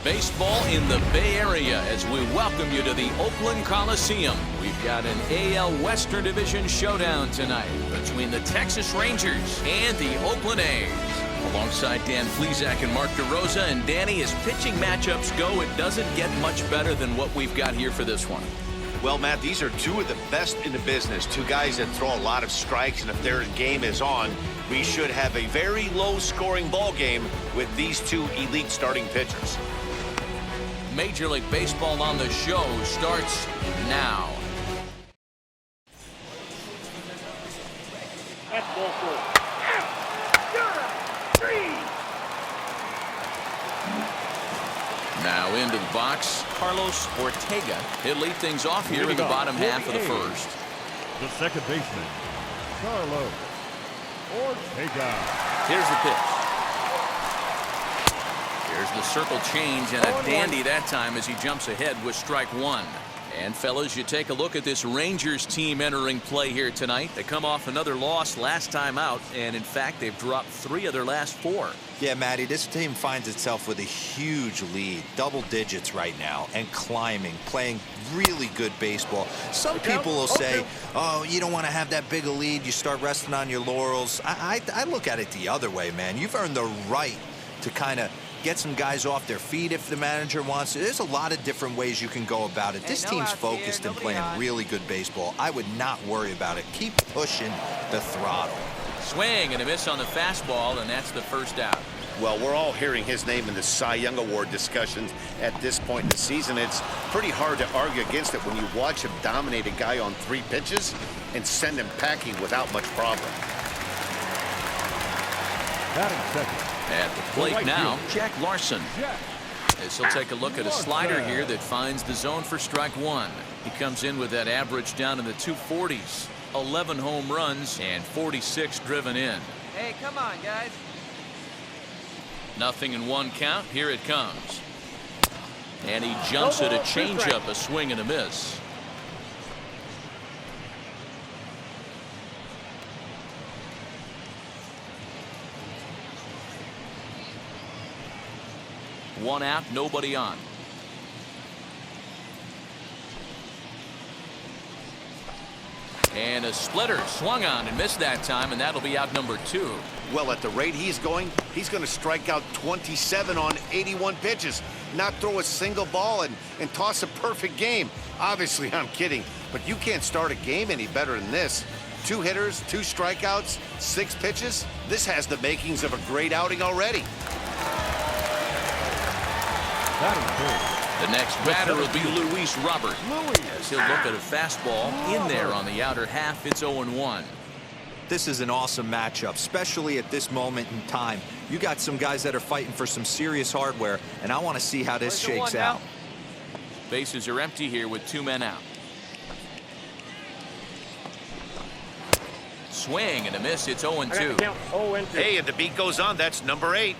Baseball in the Bay Area as we welcome you to the Oakland Coliseum. We've got an AL Western Division showdown tonight between the Texas Rangers and the Oakland A's. Alongside Dan Flezak and Mark DeRosa, and Danny, as pitching matchups go, it doesn't get much better than what we've got here for this one. Well, Matt, these are two of the best in the business. Two guys that throw a lot of strikes, and if their game is on, we should have a very low-scoring ball game with these two elite starting pitchers. Major League Baseball on the show starts now. That's ball four. Now into the box, Carlos Ortega. He'll lead things off here in the bottom half of the first. The second baseman, Carlos Ortega. Here's the pitch. Here's the circle change, and a dandy that time as he jumps ahead with strike one. And fellas, you take a look at this Rangers team entering play here tonight. They come off another loss last time out, and in fact they've dropped 3 of their last 4. Yeah, Matty, this team finds itself with a huge lead, double digits right now, and climbing, playing really good baseball. Some people will say, oh, you don't want to have that big a lead, you start resting on your laurels. I look at it the other way, man. You've earned the right to kind of get some guys off their feet if the manager wants to. There's a lot of different ways you can go about it. This team's focused and playing really good baseball. I would not worry about it. Keep pushing the throttle. Swing and a miss on the fastball, and that's the first out. Well, we're all hearing his name in the Cy Young Award discussions at this point in the season. It's pretty hard to argue against it when you watch him dominate a guy on 3 pitches and send him packing without much problem. Batting second. At the plate now, Jack Larson. As he'll take a look at a slider here that finds the zone for strike one. He comes in with that average down in the 240s. 11 home runs and 46 driven in. Hey, come on, guys. Nothing in 1 count. Here it comes. And he jumps at a changeup, a swing and a miss. One out, nobody on. And a splitter swung on and missed that time, and that'll be out number 2. Well, at the rate he's going to strike out 27 on 81 pitches, not throw a single ball and toss a perfect game. Obviously, I'm kidding, but you can't start a game any better than this. 2 hitters, 2 strikeouts, 6 pitches. This has the makings of a great outing already. The next batter will be Luis Robert. As he'll look at a fastball in there on the outer half. It's 0-1. This is an awesome matchup, especially at this moment in time. You got some guys that are fighting for some serious hardware, and I want to see how this shakes out. Bases are empty here with 2 men out. Swing and a miss. It's 0-2. Hey, and the beat goes on. That's number 8.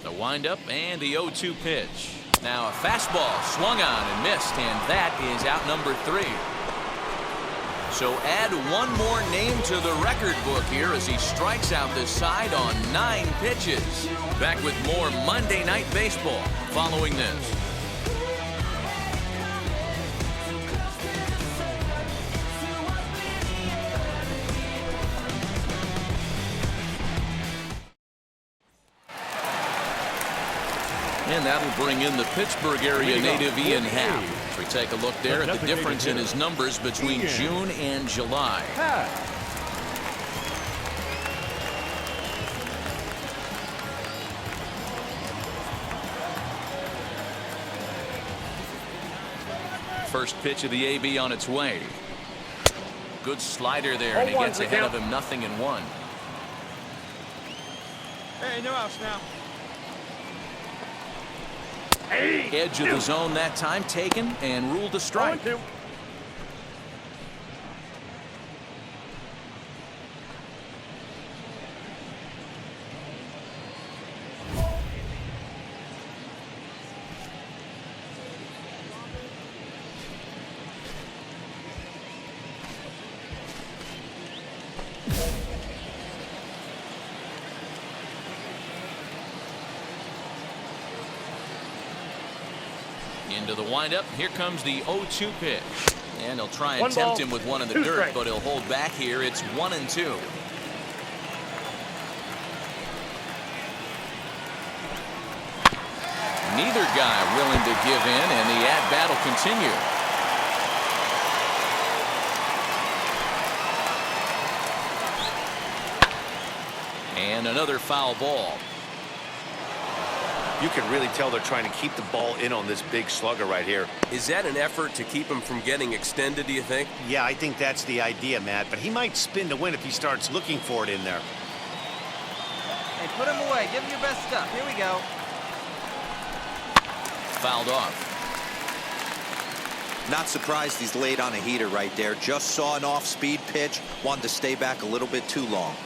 The windup and the 0-2 pitch. Now a fastball swung on and missed, and that is out number 3. So add one more name to the record book here as he strikes out this side on 9 pitches. Back with more Monday Night Baseball following this. And that'll bring in the Pittsburgh area native Ian Happ. We take a look there at the difference in his numbers between June and July. First pitch of the AB on its way. Good slider there, and he gets ahead of him, 0-1. Hey, no outs now. Edge of the zone that time taken and ruled a strike. to the windup. Here comes the 0-2 pitch. And he'll try and One tempt ball, him with one in the 2 dirt, strikes. but he'll hold back here. It's 1-2. Neither guy willing to give in, and the at-bat will continue. And another foul ball. You can really tell they're trying to keep the ball in on this big slugger right here. Is that an effort to keep him from getting extended, do you think? Yeah, I think that's the idea, Matt, but he might spin to win if he starts looking for it in there. Hey, put him away. Give him your best stuff. Here we go. Fouled off. Not surprised he's laid on a heater right there. Just saw an off-speed pitch. Wanted to stay back a little bit too long.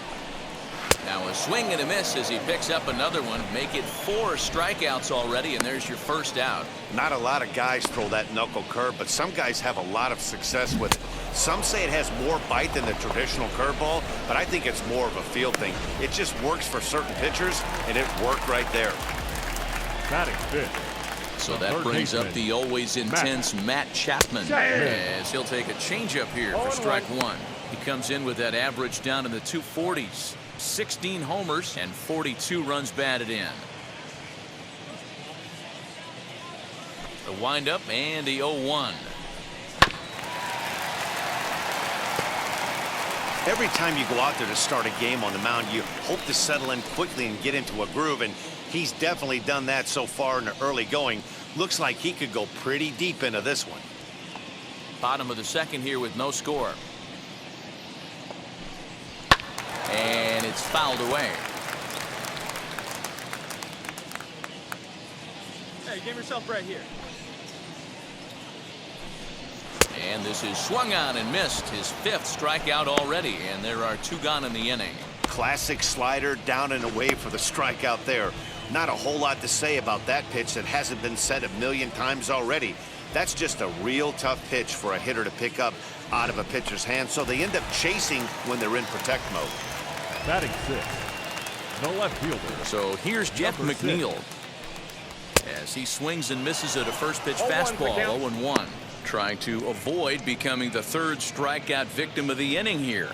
Now a swing and a miss as he picks up another one. Make it 4 strikeouts already, and there's your first out. Not a lot of guys throw that knuckle curve, but some guys have a lot of success with it. Some say it has more bite than the traditional curveball, but I think it's more of a feel thing. It just works for certain pitchers, and it worked right there. Batting fifth. So The that third brings up baseman, the always intense Matt Chapman, as he'll take a changeup here for strike 1. He comes in with that average down in the 240s. 16 homers and 42 runs batted in. The windup and the 0-1. Every time you go out there to start a game on the mound, you hope to settle in quickly and get into a groove, and he's definitely done that so far in the early going. Looks like he could go pretty deep into this one. Bottom of the second here with no score. And it's fouled away. Hey, give yourself right here. And this is swung on and missed. His 5th strikeout already, and there are 2 gone in the inning. Classic slider down and away for the strikeout there. Not a whole lot to say about that pitch that hasn't been said a million times already. That's just a real tough pitch for a hitter to pick up out of a pitcher's hand, so they end up chasing when they're in protect mode. Batting sixth. The left fielder. So here's Jeff Number McNeil as he swings and misses at a first pitch 0-1 fastball. the count. 0-1, trying to avoid becoming the 3rd strikeout victim of the inning here.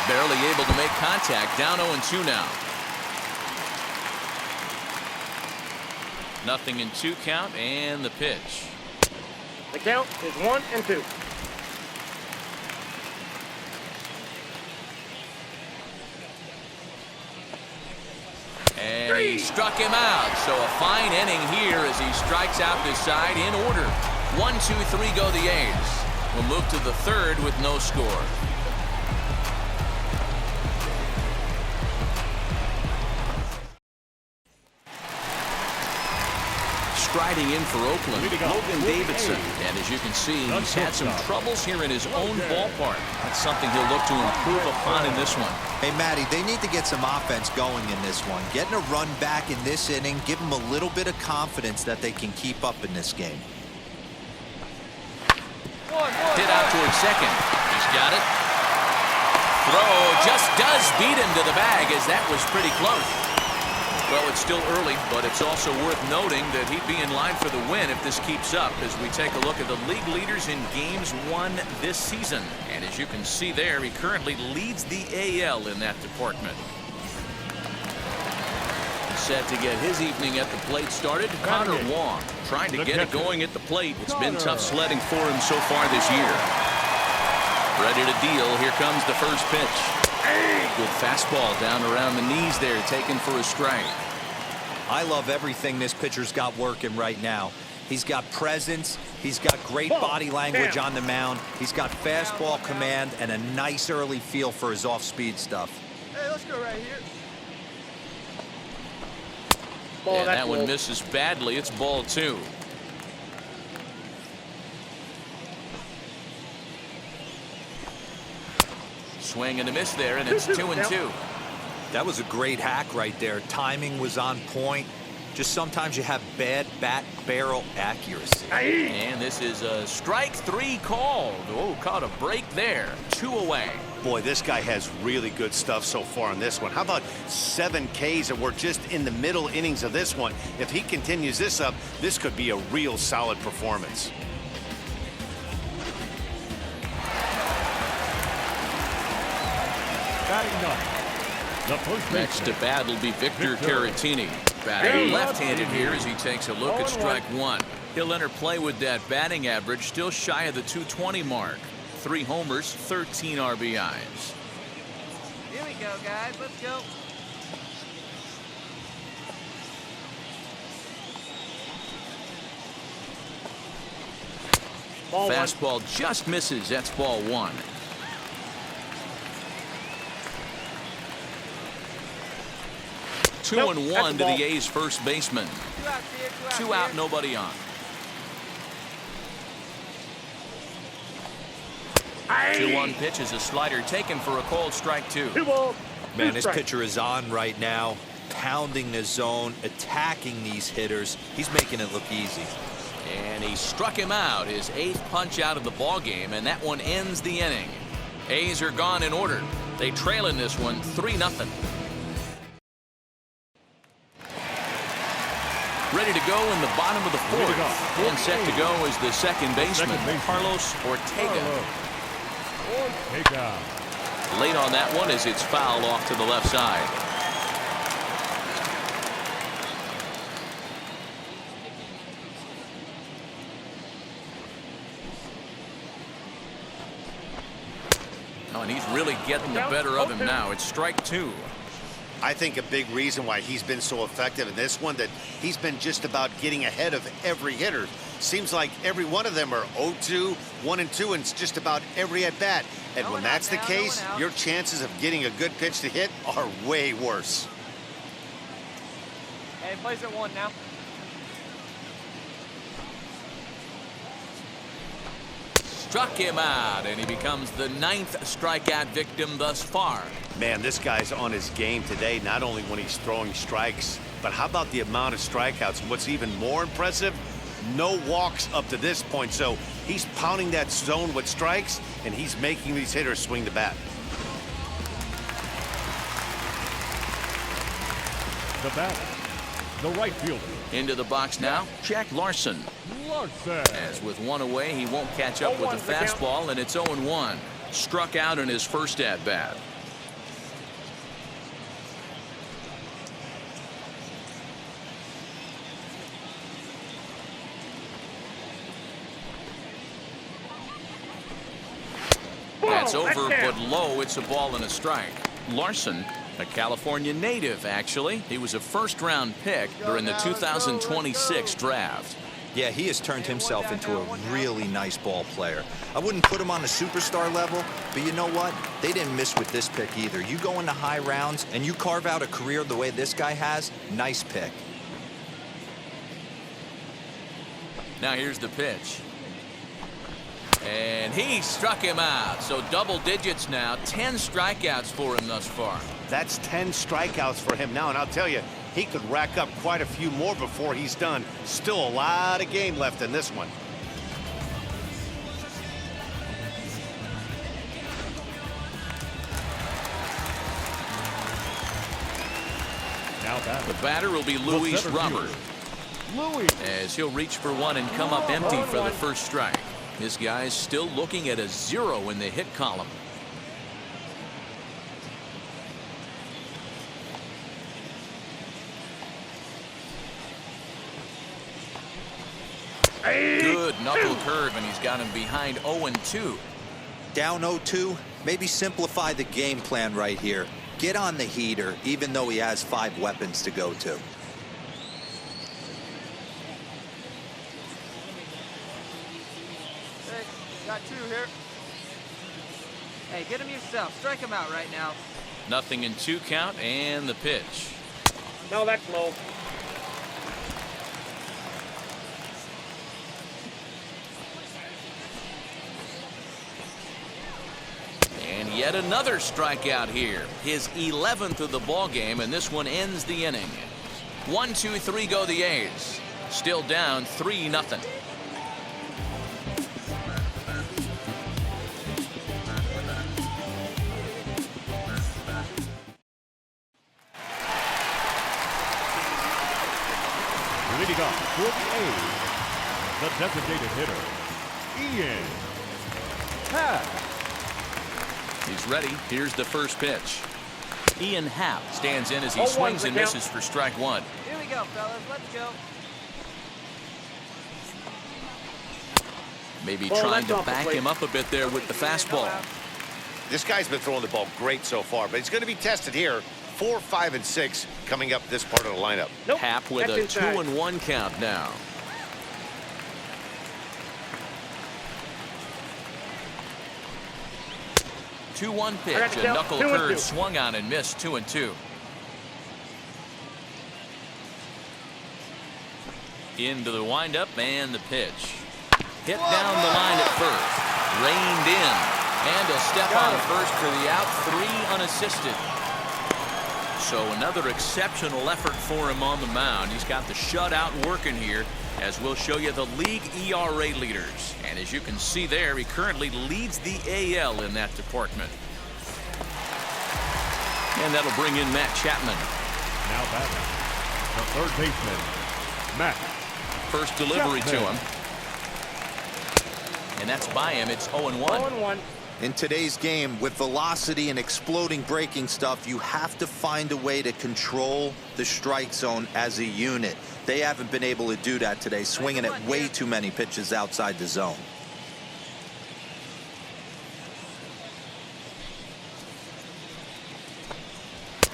Barely able to make contact. Down 0-2 now. Nothing in 2 count, and the pitch. The count is 1-2. And he struck him out. So a fine inning here as he strikes out this side in order. 1, 2, 3 go the A's. We'll move to the 3rd with no score. Striding in for Oakland, Logan Davidson. And as you can see, he's had some troubles here in his own ballpark. That's something he'll look to improve upon in this one. Hey, Matty, they need to get some offense going in this one. Getting a run back in this inning, give them a little bit of confidence that they can keep up in this game. Hit out towards second. He's got it. Throw just does beat him to the bag, as that was pretty close. Well, it's still early, but it's also worth noting that he'd be in line for the win if this keeps up as we take a look at the league leaders in games won this season. And as you can see there, he currently leads the AL in that department. Set to get his evening at the plate started. Connor Wong trying to get it going at the plate. It's been tough sledding for him so far this year. Ready to deal. Here comes the first pitch. Good fastball down around the knees there, taken for a strike. I love everything this pitcher's got working right now. He's got presence. He's got great body language on the mound. He's got fastball command and a nice early feel for his off-speed stuff. Hey, let's go right here. And that one misses badly. It's ball 2. Swing and a miss there, and it's 2-2. That was a great hack right there. Timing was on point. Just sometimes you have bad bat barrel accuracy. And this is a strike 3 called. Oh, caught a break there. 2 away. Boy, this guy has really good stuff so far in this one. How about 7 Ks, and we're just in the middle innings of this one. If he continues this up, this could be a real solid performance. Batting ninth, the first Next to baseman, bat will be Victor Caratini. Batting left-handed here as he takes a look at strike 1. He'll enter play with that batting average still shy of the 220 mark. 3 homers, 13 RBIs. Here we go, guys. Let's go. Fastball just misses. That's ball 1. Two and one to the A's first baseman. 2 out here, 2 out 2 here. out, nobody on. 2-1 pitch is a slider taken for a called strike 2. Man, this pitcher is on right now, pounding the zone, attacking these hitters. He's making it look easy. And he struck him out, his 8th punch out of the ball game, and that one ends the inning. A's are gone in order. They trail in this one 3-0. Ready to go in the bottom of the 4th. And set to go is the second baseman, Carlos Ortega. Ortega. Late on that one as it's fouled off to the left side. Oh, and he's really getting the better of him now. It's strike 2. I think a big reason why he's been so effective in this one, that he's been just about getting ahead of every hitter. Seems like every one of them are 0-2, 1-2, and it's just about every at bat. And when that's the case, your chances of getting a good pitch to hit are way worse. Hey, plays at 1 now. Struck him out, and he becomes the 9th strikeout victim thus far. Man, this guy's on his game today, not only when he's throwing strikes, but how about the amount of strikeouts? And what's even more impressive, no walks up to this point. So he's pounding that zone with strikes, and he's making these hitters swing the bat. The batter, the right fielder, Into the box now, Jack Larson. Larson. As with 1 away, he won't catch up with the fastball, and it's 0-1. Struck out in his first at-bat. That's over, but low. It's a ball and a strike. Larson, a California native, actually. He was a first-round pick during the 2026 draft. Yeah, he has turned himself into a really nice ball player. I wouldn't put him on the superstar level, but you know what? They didn't miss with this pick either. You go into high rounds and you carve out a career the way this guy has, nice pick. Now here's the pitch. And he struck him out. So double digits now. 10 strikeouts for him thus far. That's 10 strikeouts for him now, and I'll tell you, he could rack up quite a few more before he's done. Still a lot of game left in this one. Now batter. The batter will be Luis center Robert. fielder, Louis. As he'll reach for one and come up empty for the first strike. This guy's still looking at a 0 in the hit column. Good knuckle curve, and he's got him behind 0-2. Down 0-2, maybe simplify the game plan right here. Get on the heater, even though he has 5 weapons to go to. Hey, got 2 here. Hey, get him yourself. Strike him out right now. Nothing in 2 count, and the pitch. No, that's low. And yet another strikeout here. His 11th of the ball game, and this one ends the inning. 1, 2, 3 go the A's. Still down 3-0. Leading up for the A's, the designated hitter, Ian Happ. He's ready. Here's the first pitch. Ian Happ stands in as he swings and misses for strike one. Here we go, fellas. Let's go. Maybe trying to back him up a bit there with the fastball. This guy's been throwing the ball great so far, but he's going to be tested here. 4, 5, and 6 coming up this part of the lineup. Happ with a 2-1 count now. Two-one pitch. A knuckle curve swung on and missed. 2-2. Into the windup and the pitch. Hit down the line at first. Reined in. And a step on first for the out. 3 unassisted. So another exceptional effort for him on the mound. He's got the shutout working here, as we'll show you the league ERA leaders. And as you can see there, he currently leads the AL in that department. And that'll bring in Matt Chapman. Now batting, the third baseman, Matt. First delivery to him. And that's by him. It's 0-1. In today's game, with velocity and exploding breaking stuff, you have to find a way to control the strike zone as a unit. They haven't been able to do that today, swinging at way too many pitches outside the zone.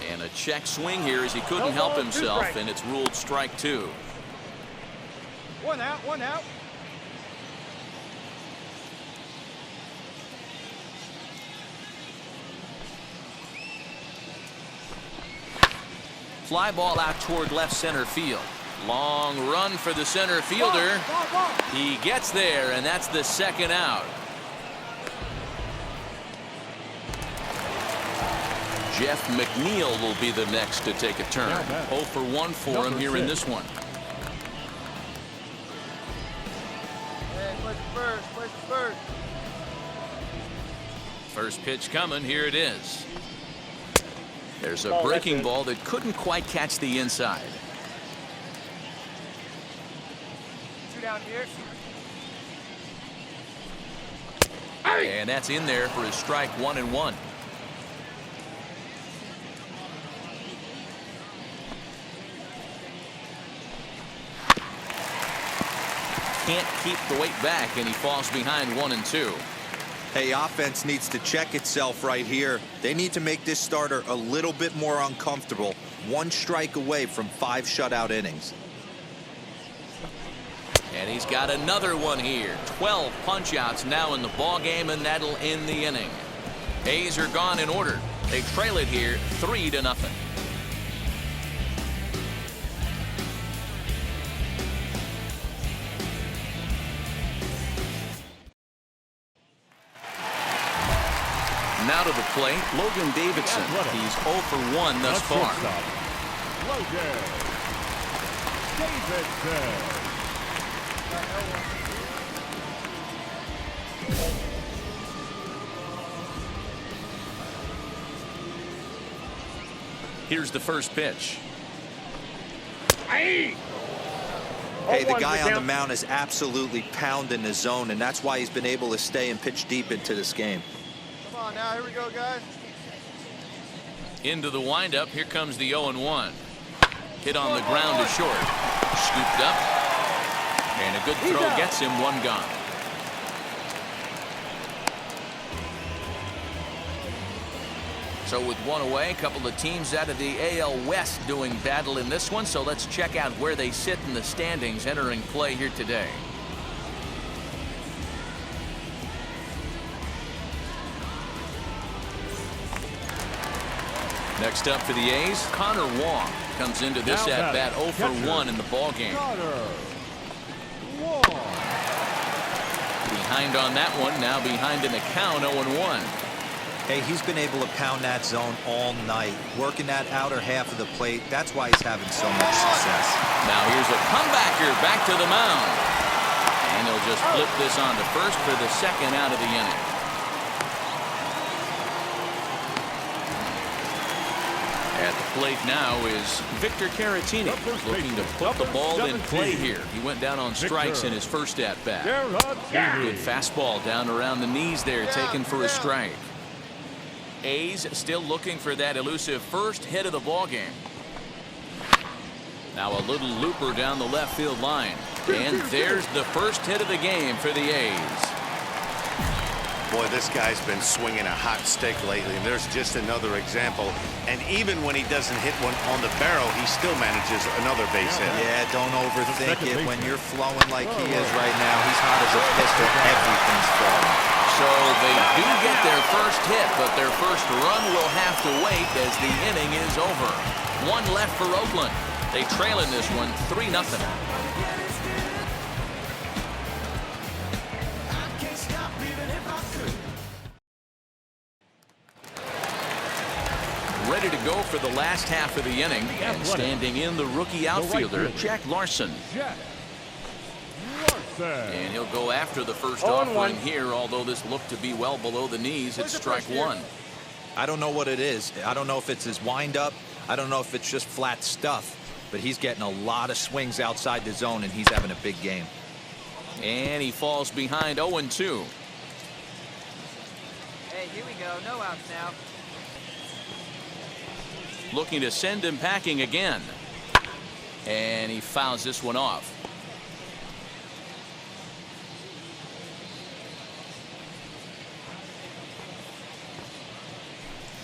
And a check swing here as he couldn't help himself, and it's ruled strike 2. 1 out, 1 out. Fly ball out toward left center field. Long run for the center fielder. He gets there, and that's the second out. Jeff McNeil will be the next to take a turn. 0 for 1 for him here in this one. Hey, push first, push first. First pitch coming. Here it is. There's a breaking ball that couldn't quite catch the inside. 2 down here. And that's in there for his strike 1-1. Can't keep the weight back, and he falls behind 1-2. Hey, offense needs to check itself right here. They need to make this starter a little bit more uncomfortable. 1 strike away from 5 shutout innings. And he's got another one here. 12 punch-outs now in the ball game, and that'll end the inning. A's are gone in order. They trail it here 3-0. Now to the plate, Logan Davidson. He's 0 for 1 thus far. Logan Davidson. Here's the first pitch. Hey, the guy on the mound is absolutely pounding the zone, and that's why he's been able to stay and pitch deep into this game. Come on now, here we go, guys. Into the windup. Here comes the 0-1. Hit on the ground to short. Scooped up. And a good throw gets him 1 gone. So with 1 away, a couple of teams out of the AL West doing battle in this one. So let's check out where they sit in the standings entering play here today. Next up for the A's, Connor Wong comes into this at-bat 0 for 1 in the ball game. Behind on that one, now behind in the count 0-1. Hey, he's been able to pound that zone all night, working that outer half of the plate. That's why he's having so much success. Now here's a comebacker back to the mound. And they'll just flip this on to first for the second out of the inning. At the plate now is Victor Caratini, looking to put the ball in play here. He went down on strikes in his first at-bat. Good fastball down around the knees there, taken for a strike. A's still looking for that elusive first hit of the ballgame. Now a little looper down the left field line. And there's the first hit of the game for the A's. Boy, this guy's been swinging a hot stick lately, and there's just another example. And even when he doesn't hit one on the barrel, he still manages another base hit. Yeah, don't overthink it. When you're flowing like he is right now, he's hot as a pistol. Everything's falling. So they do get their first hit, but their first run will have to wait as the inning is over. One left for Oakland. They trail in this one 3-0. Ready to go for the last half of the inning, and standing in the rookie outfielder, Jack Larson. And he'll go after the first offering here, although this looked to be well below the knees. It's strike one. I don't know what it is. I don't know if it's his windup. I don't know if it's just flat stuff. But he's getting a lot of swings outside the zone, and he's having a big game. And he falls behind 0-2. Hey, here we go. No outs now. Looking to send him packing again. And he fouls this one off.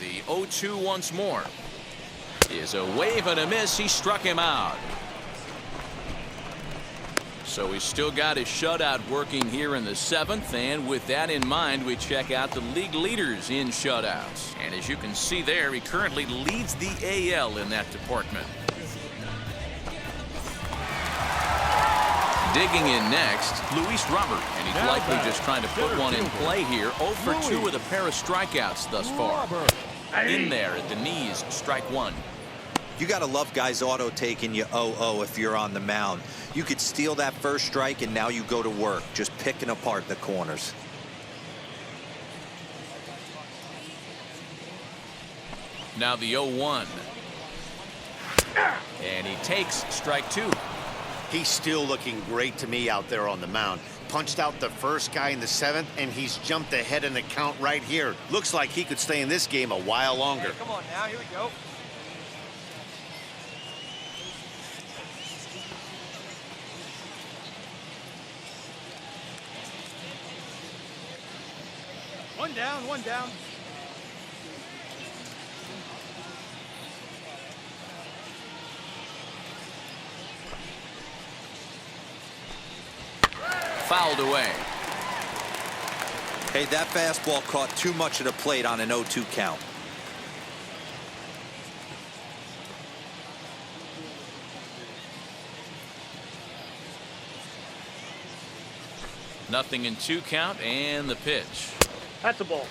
The 0-2 once more. Is a wave and a miss. He struck him out. So he's still got his shutout working here in the seventh, and with that in mind, we check out the league leaders in shutouts. And as you can see there, he currently leads the AL in that department. Digging in next, Luis Robert, and he's likely just trying to put one in play here. 0 for 2 with a pair of strikeouts thus far. In there at the knees, strike one. You got to love guys auto taking you 0-0 if you're on the mound. You could steal that first strike, and now you go to work, just picking apart the corners. Now the 0-1. And he takes strike two. He's still looking great to me out there on the mound. Punched out the first guy in the seventh, and he's jumped ahead in the count right here. Looks like he could stay in this game a while longer. Hey, come on now. Here we go. One down, one down. Fouled away. Hey, that fastball caught too much of the plate on an 0-2 count. Nothing in 2 count, and the pitch. That's a ball.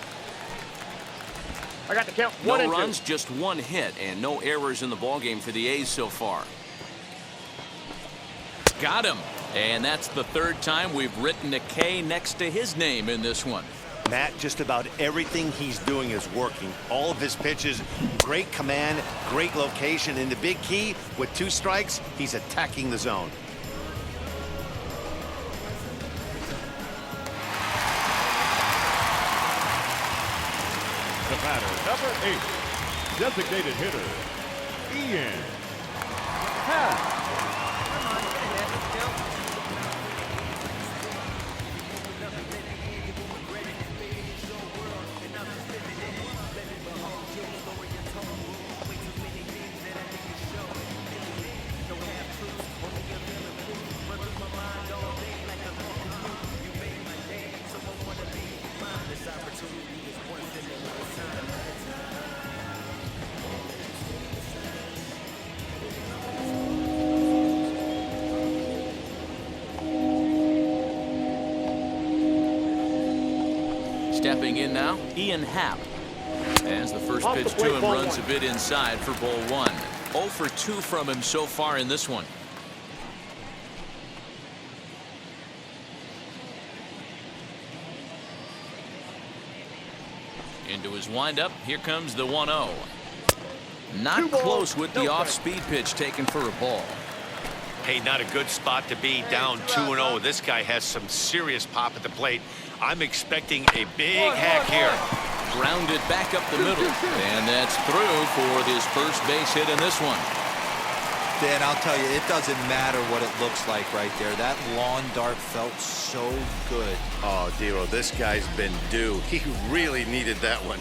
I got the count. No 1 and 2. runs, just 1 hit, and no errors in the ballgame for the A's so far. Got him. And that's the 3rd time we've written a K next to his name in this one. Matt, just about everything he's doing is working. All of his pitches, great command, great location, and the big key, with 2 strikes, he's attacking the zone. The batter, number 8, designated hitter, Ian Happ. Come on, get ahead. Let's go. Stepping in now, Ian Happ. As the first Off the pitch plate, to him ball runs one. a bit inside for ball one. 0 for 2 from him so far in this one. Into his windup. Here comes the 1-0. Not close with the off-speed pitch taken for a ball. Hey, not a good spot to be, down 2-0. This guy has some serious pop at the plate. I'm expecting a big hack here. Grounded back up the middle. And that's through for his first base hit in this one. Dan, I'll tell you, it doesn't matter what it looks like right there. That lawn dart felt so good. Oh, Dero, this guy's been due. He really needed that one.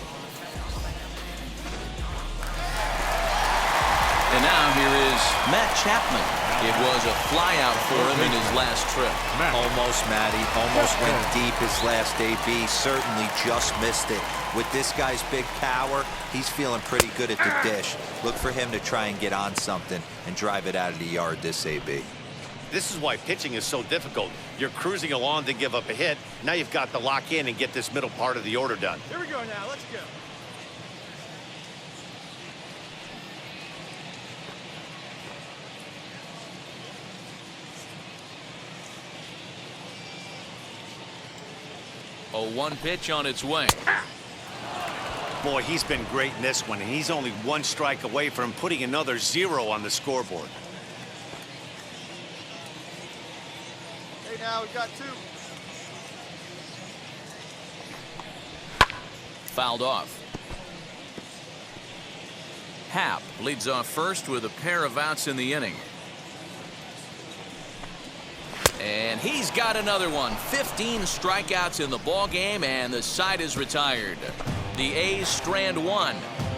And now here is Matt Chapman. It was a flyout for him in his last trip. Almost, Matty. Almost went deep his last AB. Certainly just missed it. With this guy's big power, he's feeling pretty good at the dish. Look for him to try and get on something and drive it out of the yard this AB. This is why pitching is so difficult. You're cruising along to give up a hit. Now you've got to lock in and get this middle part of the order done. Here we go now. Let's go. A 1 pitch on its way. Boy, he's been great in this one, and he's only 1 strike away from putting another 0 on the scoreboard. Hey, now we got 2. Fouled off. Happ leads off first with a pair of outs in the inning. And he's got another one. 15 strikeouts in the ball game, and the side is retired. The A's strand 1.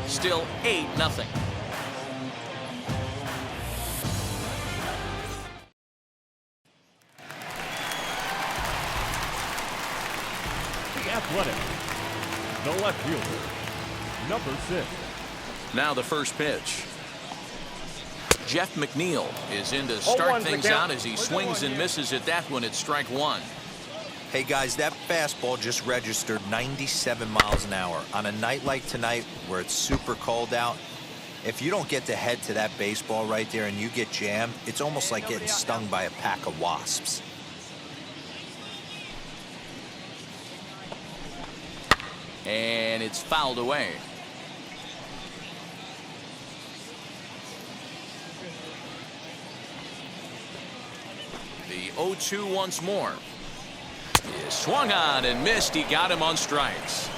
Still 8-0. The Athletic. The left fielder, number 6. Now the first pitch. Jeff McNeil is in to start things out as he swings and misses at that one at strike 1. Hey, guys, that fastball just registered 97 miles an hour. On a night like tonight where it's super cold out, if you don't get to head to that baseball right there and you get jammed, it's almost like getting stung by a pack of wasps. And it's fouled away. The 0-2 once more. He swung on and missed. He got him on strikes.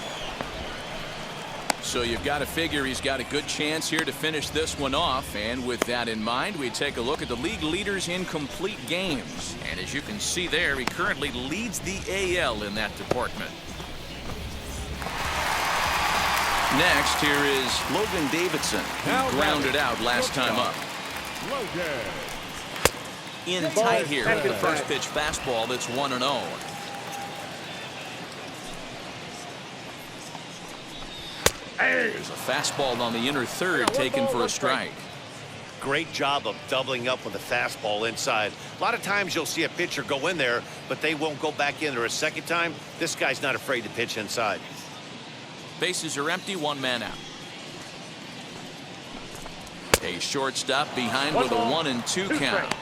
So you've got to figure he's got a good chance here to finish this one off. And with that in mind, we take a look at the league leaders in complete games. And as you can see there, he currently leads the AL in that department. Next, here is Logan Davidson, who grounded out last time up. In tight here with the first pitch fastball that's 1-0. There's a fastball on the inner third taken for a strike. Great job of doubling up with a fastball inside. A lot of times you'll see a pitcher go in there, but they won't go back in there a second time. This guy's not afraid to pitch inside. Bases are empty, 1 man out. A shortstop behind with a 1-2 count.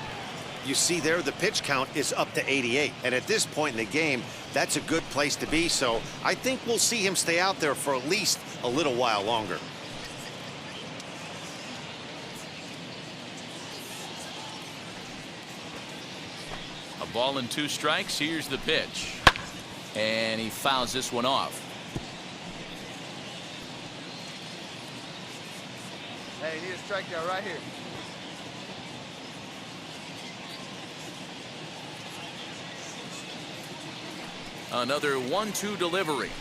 You see there, the pitch count is up to 88. And at this point in the game, that's a good place to be. So I think we'll see him stay out there for at least a little while longer. A ball and 2 strikes. Here's the pitch. And he fouls this one off. Hey, you need a strikeout right here. Another 1-2 delivery.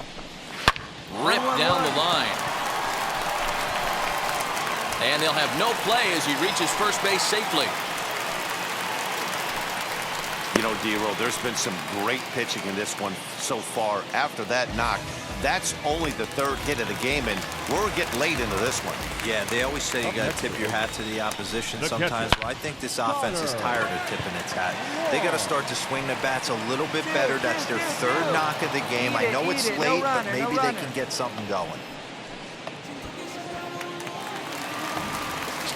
Ripped down the line. And they'll have no play as he reaches first base safely. You know, Dero, there's been some great pitching in this one so far. After that knock, that's only the 3rd hit of the game, and we're getting late into this one. Yeah, they always say you got to tip your hat to the opposition sometimes. Well, I think this offense is tired of tipping its hat. They got to start to swing the bats a little bit better. That's their 3rd knock of the game. I know it's late, but maybe they can get something going.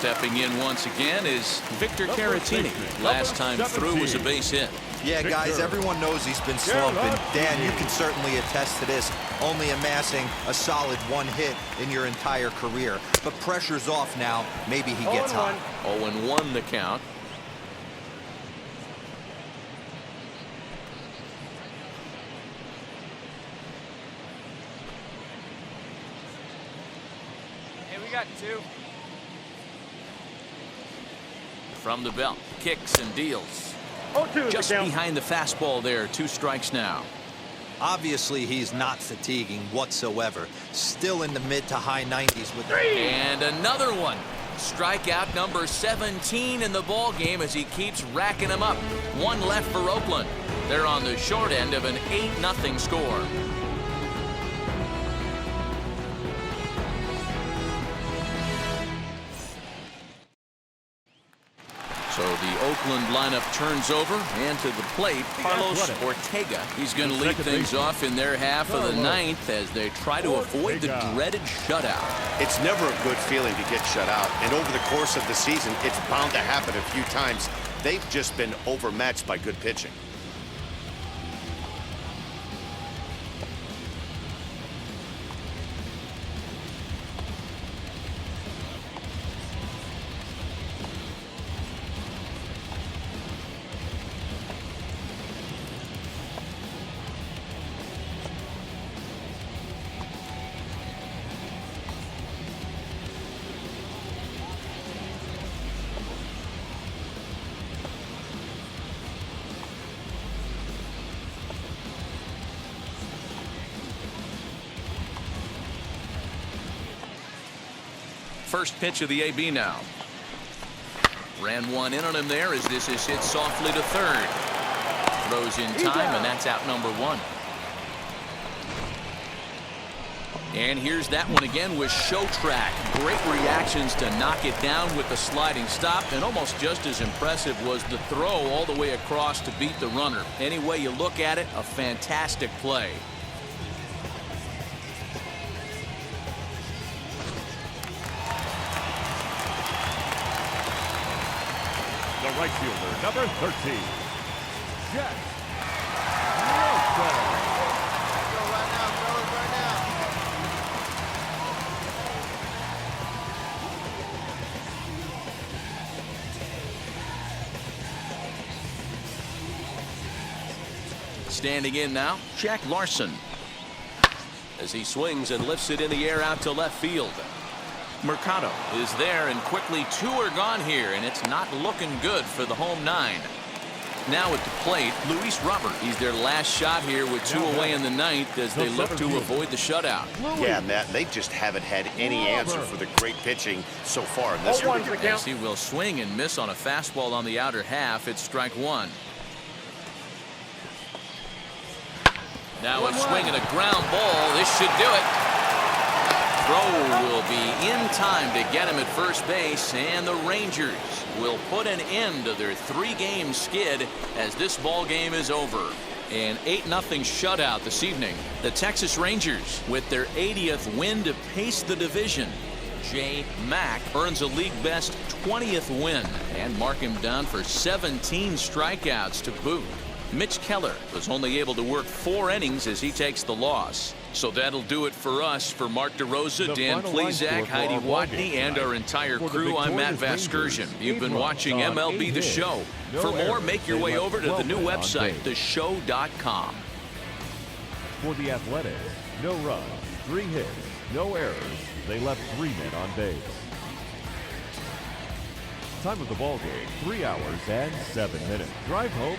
Stepping in once again is Victor Caratini. Last time through was a base hit. Yeah, guys, everyone knows he's been slumping. Dan, you can certainly attest to this, only amassing a solid 1 hit in your entire career. But pressure's off now. Maybe he gets hot. 0-1 the count. Hey, we got 2. From the belt, kicks and deals. Just behind the fastball there. 2 strikes now. Obviously, he's not fatiguing whatsoever. Still in the mid to high 90s with the... And another one. Strikeout number 17 in the ball game as he keeps racking them up. 1 left for Oakland. They're on the short end of an 8-0 score. So the Oakland lineup turns over, and to the plate, Carlos Ortega. He's going to lead things off in their half of the 9th as they try to avoid the dreaded shutout. It's never a good feeling to get shut out, and over the course of the season, it's bound to happen a few times. They've just been overmatched by good pitching. First pitch of the AB now. Ran 1 in on him there as this is hit softly to third. Throws in time, and that's out number 1. And here's that one again with Show Track. Great reactions to knock it down with the sliding stop, and almost just as impressive was the throw all the way across to beat the runner. Any way you look at it, a fantastic play. The right fielder, number 13, Jack Wilson. Go right now, fellas, right now. Standing in now, Jack Larson. As he swings and lifts it in the air out to left field. Mercado is there, and quickly 2 are gone here, and it's not looking good for the home 9. Now at the plate, Luis Robert. He's their last shot here with 2 away in the 9th as they look to avoid the shutout. Yeah, Matt, they just haven't had any answer for the great pitching so far in this year. As he will swing and miss on a fastball on the outer half, it's strike 1. Now a swing and a ground ball. This should do it. Throw will be in time to get him at first base, and the Rangers will put an end to their 3-game skid as this ball game is over. An 8-0 shutout this evening. The Texas Rangers with their 80th win to pace the division. J. Mack earns a league best 20th win and mark him down for 17 strikeouts to boot. Mitch Keller was only able to work 4 innings as he takes the loss. So that'll do it for us. For Mark DeRosa, Dan Plezak, Heidi Watney, and our entire crew, I'm Matt Vasgersian. You've been watching MLB The Show. For more, make your way over to the new website, theshow.com. For the Athletics, no runs, 3 hits, no errors. They left 3 men on base. Time of the ball game, 3 hours and 7 minutes. Drive home.